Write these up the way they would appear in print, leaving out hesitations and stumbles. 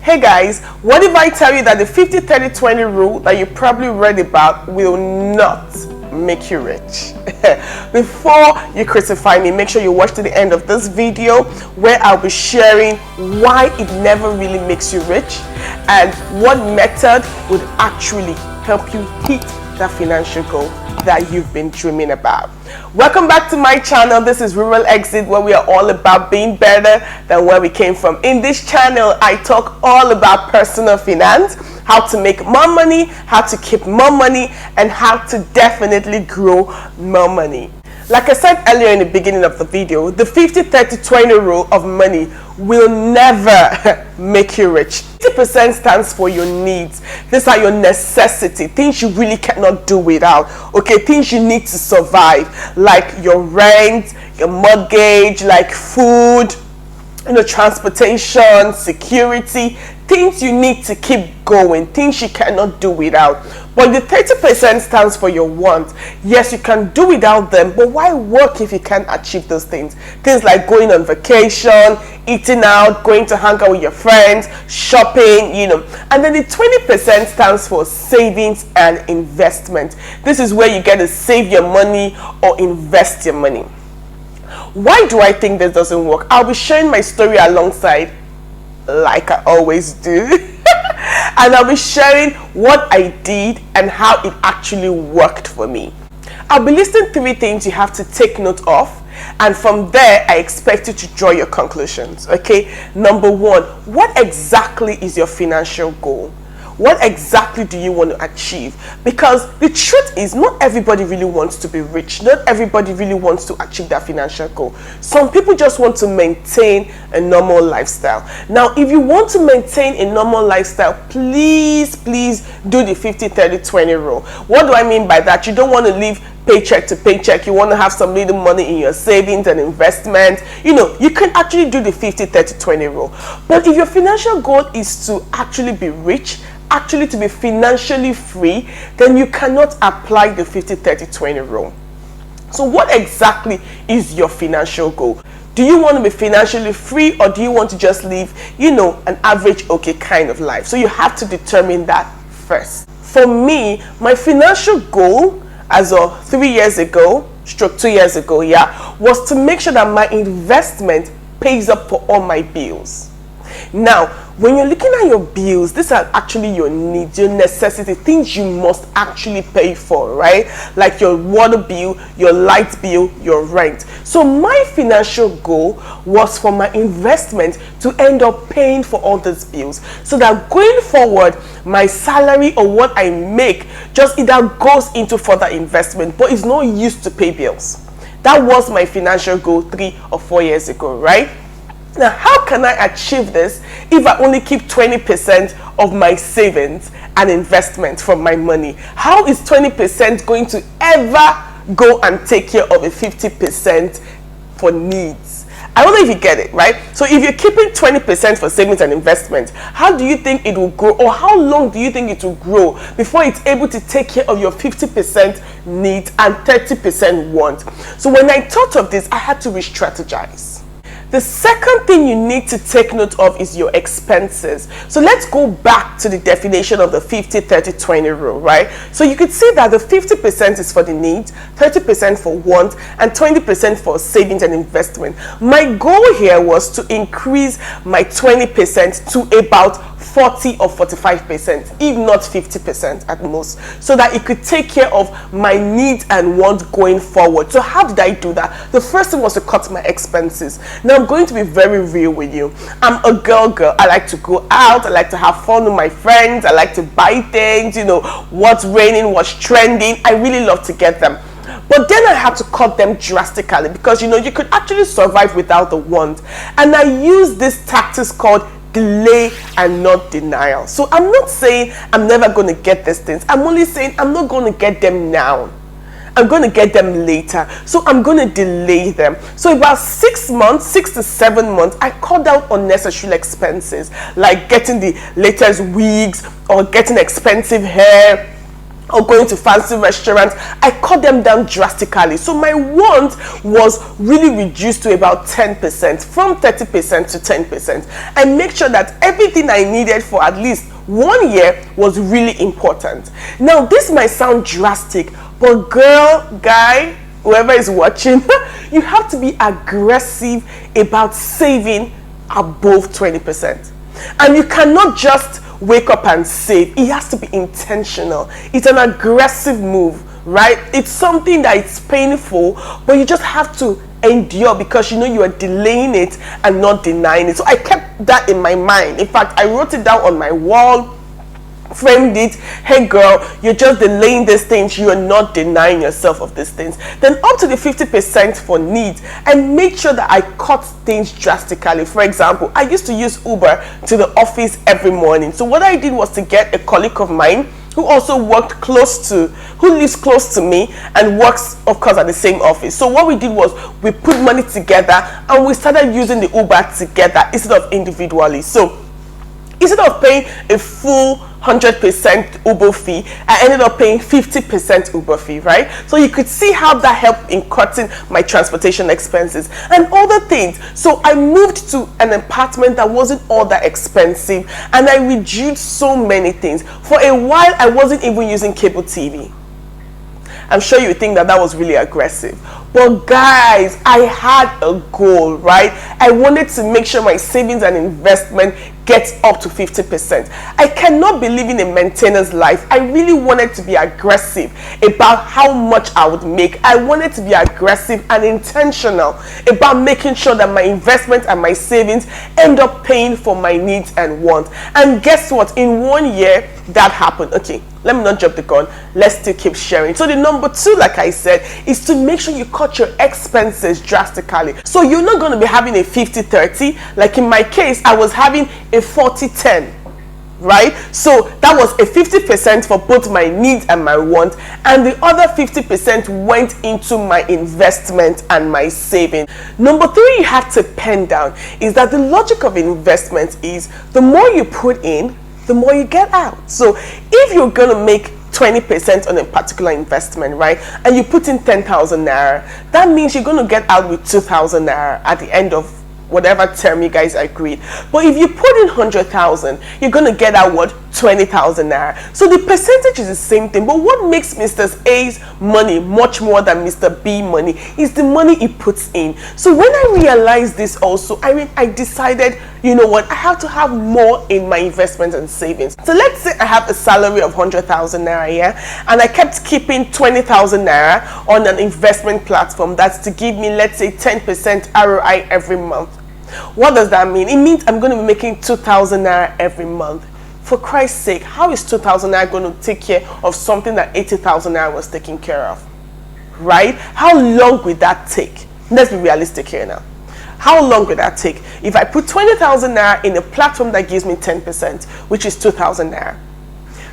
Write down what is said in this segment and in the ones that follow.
Hey guys, what if I tell you that the 50-30-20 rule that you probably read about will not make you rich? Before you crucify me, make sure you watch to the end of this video where I'll be sharing why it never really makes you rich and what method would actually help you hit that financial goal that you've been dreaming about. Welcome back to my channel. This is Rural Exit, where we are all about being better than where we came from. In this channel, I talk all about personal finance, how to make more money, how to keep more money, and how to definitely grow more money. Like I said earlier in the beginning of the video, the 50-30-20 rule of money will never make you rich. 50% stands for your needs. These are your necessities, things you really cannot do without. Okay, things you need to survive, like your rent, your mortgage, like food, transportation, security, things you need to keep going, things you cannot do without. But the 30% stands for your wants. Yes, you can do without them, but why work if you can't achieve those things? Things like going on vacation, eating out, going to hang out with your friends, shopping, And then the 20% stands for savings and investment. This is where you get to save your money or invest your money. Why do I think this doesn't work? I'll be sharing my story alongside, like I always do. And I'll be sharing what I did and how it actually worked for me. I'll be listing 3 things you have to take note of, and from there I expect you to draw your conclusions. Okay, number 1, what exactly is your financial goal? What exactly do you want to achieve? Because the truth is, not everybody really wants to be rich. Not everybody really wants to achieve that financial goal. Some people just want to maintain a normal lifestyle. Now, if you want to maintain a normal lifestyle, please do the 50-30-20 rule. What do I mean by that? You don't want to live paycheck to paycheck. You want to have some little money in your savings and investment. You can actually do the 50-30-20 rule. But if your financial goal is to actually be rich, actually to be financially free, then you cannot apply the 50-30-20 rule. So what exactly is your financial goal? Do you want to be financially free, or do you want to just live, an average okay kind of life? So you have to determine that first. For me, my financial goal as of 3 years ago, stroke 2 years ago, was to make sure that my investment pays up for all my bills. Now, when you're looking at your bills, these are actually your needs, your necessities, things you must actually pay for, right? Like your water bill, your light bill, your rent. So my financial goal was for my investment to end up paying for all these bills, so that going forward, my salary or what I make just either goes into further investment, but it's not used to pay bills. That was my financial goal 3 or 4 years ago, right? Now, how can I achieve this if I only keep 20% of my savings and investment from my money? How is 20% going to ever go and take care of a 50% for needs? I don't know if you get it, right? So if you're keeping 20% for savings and investment, how do you think it will grow, or how long do you think it will grow before it's able to take care of your 50% needs and 30% want? So when I thought of this, I had to re-strategize. The second thing you need to take note of is your expenses. So let's go back to the definition of the 50-30-20 rule, right? So you could see that the 50% is for the needs, 30% for want, and 20% for savings and investment. My goal here was to increase my 20% to about 40 or 45%, if not 50% at most, so that it could take care of my needs and wants going forward. So how did I do that? The first thing was to cut my expenses. Now, I'm going to be very real with you. I'm a girl. I like to go out. I like to have fun with my friends. I like to buy things, what's raining, what's trending. I really love to get them. But then I had to cut them drastically because, you could actually survive without the want. And I use this tactics called delay and not denial. So I'm not saying I'm never going to get these things. I'm only saying I'm not going to get them now. I'm going to get them later. So I'm going to delay them. So about 6 to 7 months, I cut down unnecessary expenses, like getting the latest wigs or getting expensive hair, or going to fancy restaurants, I cut them down drastically. So my want was really reduced to about 10%, from 30% to 10%. I make sure that everything I needed for at least 1 year was really important. Now, this might sound drastic, but girl, guy, whoever is watching, you have to be aggressive about saving above 20%. And you cannot just wake up and save. It has to be intentional. It's an aggressive move, right? It's something that it's painful, but you just have to endure, because you know you are delaying it and not denying it. So I kept that in my mind. In fact, I wrote it down on my wall, framed it. Hey girl, you're just delaying these things, you are not denying yourself of these things. Then up to the 50% for needs, and make sure that I cut things drastically. For example, I used to use Uber to the office every morning. So what I did was to get a colleague of mine who also who lives close to me and works, of course, at the same office. So what we did was we put money together and we started using the Uber together instead of individually. So instead of paying a full 100% Uber fee, I ended up paying 50% Uber fee, right? So you could see how that helped in cutting my transportation expenses and other things. So I moved to an apartment that wasn't all that expensive, and I reduced so many things. For a while, I wasn't even using cable TV. I'm sure you think that was really aggressive. But guys, I had a goal, right? I wanted to make sure my savings and investment gets up to 50%. I cannot be living a maintenance life. I really wanted to be aggressive about how much I would make. I wanted to be aggressive and intentional about making sure that my investment and my savings end up paying for my needs and wants. And guess what? In 1 year, that happened. Okay, let me not jump the gun. Let's still keep sharing. So the number 2, like I said, is to make sure you cut your expenses drastically. So you're not going to be having a 50-30. Like in my case, I was having a 40-10. Right? So that was a 50% for both my needs and my want, and the other 50% went into my investment and my saving. Number 3 you have to pen down is that the logic of investment is the more you put in, the more you get out. So if you're going to make 20% on a particular investment, right, and you put in 10,000 naira, that means you're going to get out with 2,000 naira at the end of whatever term you guys agreed. But if you put in 100,000, you're going to get out what? 20,000 naira. So the percentage is the same thing, but what makes Mr. A's money much more than Mr. B money is the money he puts in. So when I realized this also, I decided, you know what, I have to have more in my investments and savings. So let's say I have a salary of 100,000 naira, yeah, and I kept keeping 20,000 naira on an investment platform that's to give me, let's say, 10% ROI every month. What does that mean? It means I'm going to be making 2,000 naira every month. For Christ's sake, how is 2,000 naira going to take care of something that 80,000 naira was taking care of? Right? How long would that take? Let's be realistic here now. How long would that take? If I put 20,000 naira in a platform that gives me 10%, which is 2,000 naira,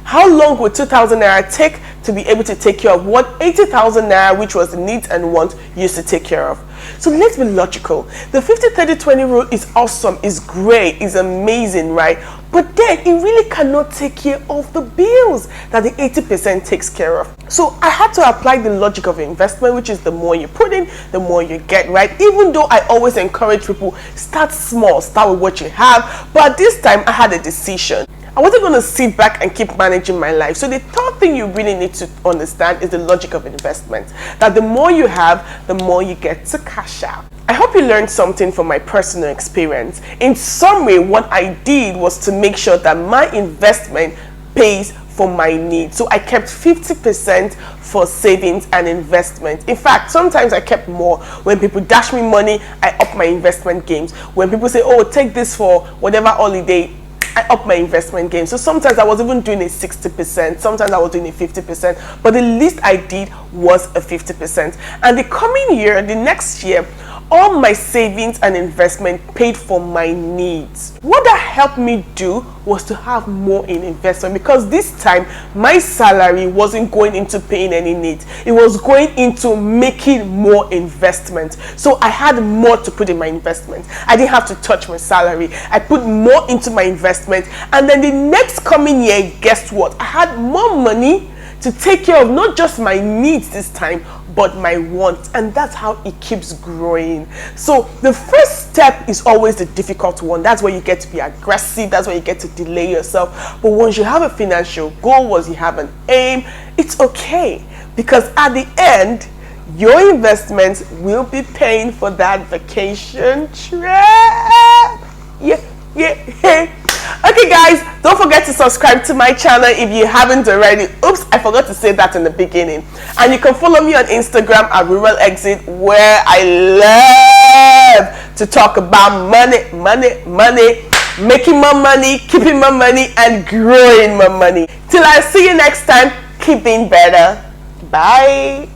how long would 2,000 naira take to be able to take care of what 80,000 naira, which was the needs and wants, used to take care of? So let's be logical. The 50-30-20 rule is awesome, is great, is amazing, right? But then it really cannot take care of the bills that the 80% takes care of. So I had to apply the logic of investment, which is the more you put in, the more you get, right? Even though I always encourage people, start small, start with what you have. But this time I had a decision. I wasn't going to sit back and keep managing my life. So the third thing you really need to understand is the logic of investment. That the more you have, the more you get to cash out. I hope you learned something from my personal experience. In summary, what I did was to make sure that my investment pays for my needs. So I kept 50% for savings and investment. In fact, sometimes I kept more. When people dash me money, I up my investment games. When people say, oh, take this for whatever holiday, I up my investment game. So sometimes I was even doing a 60%, sometimes I was doing a 50%, but the least I did was a 50%. And the coming year, the next year, all my savings and investment paid for my needs. What that helped me do was to have more in investment, because this time my salary wasn't going into paying any needs. It was going into making more investment. So I had more to put in my investment. I didn't have to touch my salary. I put more into my investment. And then the next coming year, guess what? I had more money to take care of not just my needs this time, but my wants. And that's how it keeps growing. So the first step is always the difficult one. That's where you get to be aggressive. That's where you get to delay yourself. But once you have a financial goal, once you have an aim, it's okay. Because at the end, your investments will be paying for that vacation trip. Yeah. Okay guys, don't forget to subscribe to my channel if you haven't already. Oops, I forgot to say that in the beginning. And you can follow me on Instagram at Rural Exit, where I love to talk about money, making more money, keeping more money, and growing more money. Till I see you next time, keep being better. Bye.